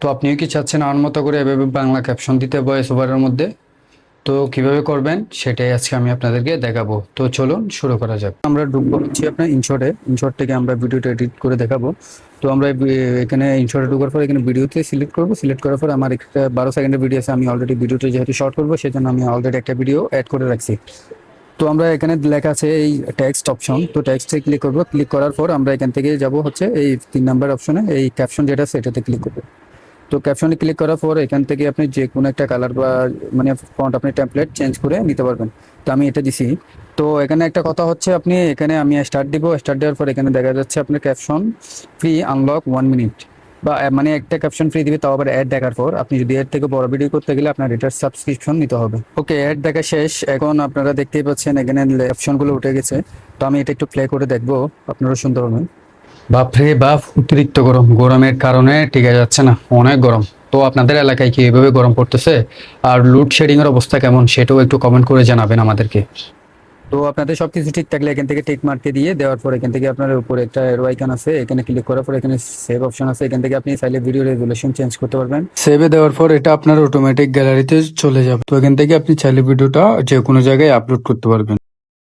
তো আপনিও কি চাচ্ছেন আমার মতো করে এভাবে বাংলা ক্যাপশন দিতে ভয়েস ওভারের মধ্যে? তো কিভাবে করবেন সেটাই আজকে আমি আপনাদেরকে দেখাবো। তো চলুন শুরু করা যাক। আমরা ঢুকবো হচ্ছে আপনার ইনশর্ট থেকে আমরা ভিডিওটা এডিট করে দেখাবো। তো আমরা এখানে ইনশর্টে ঢোকার পর এখানে ভিডিওতে সিলেক্ট করবো। সিলেক্ট করার পর আমার একটা 12 সেকেন্ডের ভিডিও আছে, আমি অলরেডি ভিডিওটা যেহেতু শর্ট করবো সেজন্য আমি অলরেডি একটা ভিডিও অ্যাড করে রাখছি। তো আমরা এখানে লেখা আছে এই টেক্সট অপশন, তো টেক্সটে ক্লিক করবো। ক্লিক করার পর আমরা এখান থেকে যাব হচ্ছে এই 3 নাম্বার অপশনে, এই ক্যাপশন যেটা আছে এটাতে ক্লিক করবো। তো ক্যাপশনে ক্লিক করার পর এখান থেকে আপনি যে কোনো একটা কালার বা মানে ফন্ট আপনি টেমপ্লেট চেঞ্জ করে নিতে পারবেন। তো আমি এটা দিছি। তো এখানে একটা কথা হচ্ছে, আপনি এখানে আমি স্টার্ট দিব। স্টার্ট দেওয়ার পর এখানে দেখা যাচ্ছে আপনার ক্যাপশন ফ্রি আনলক 1 মিনিট, বা মানে একটা ক্যাপশন ফ্রি দিবে, তাও আবার অ্যাড দেখার পর। আপনি যদি এর থেকে বড় ভিডিও করতে গেলে আপনার এটার সাবস্ক্রিপশন নিতে হবে। ওকে, অ্যাড দেখা শেষ। এখন আপনারা দেখতেই পাচ্ছেন এখানে অপশনগুলো উঠে গেছে। তো আমি এটা একটু প্লে করে দেখবো, আপনারা শুনতে পাবেন। বাপরে বাপ, অতিরিক্ত গরম, গরমের কারণে টিকে যাচ্ছে না, অনেক গরম। তো আপনাদের এলাকায় কি এভাবে গরম পড়তেছে? আর লোডশেডিং এর অবস্থা কেমন সেটাও একটু কমেন্ট করে জানাবেন আমাদেরকে। তো আপনাদের সবকিছু ঠিক থাকলে এখান থেকে টিক মার্কে দিয়ে দেওয়ার পর এখান থেকে আপনার উপরে একটা এরো আইকন আছে, এখানে ক্লিক করার পর এখানে সেভ অপশন আছে। এখান থেকে আপনি চাইলে ভিডিও রেজুলেশন চেঞ্জ করতে পারবেন। সেভে দেওয়ার পর এটা আপনার অটোমেটিক গ্যালারিতে চলে যাবে। তো এখান থেকে আপনি চাইলে ভিডিওটা যে কোনো জায়গায় আপলোড করতে পারবেন।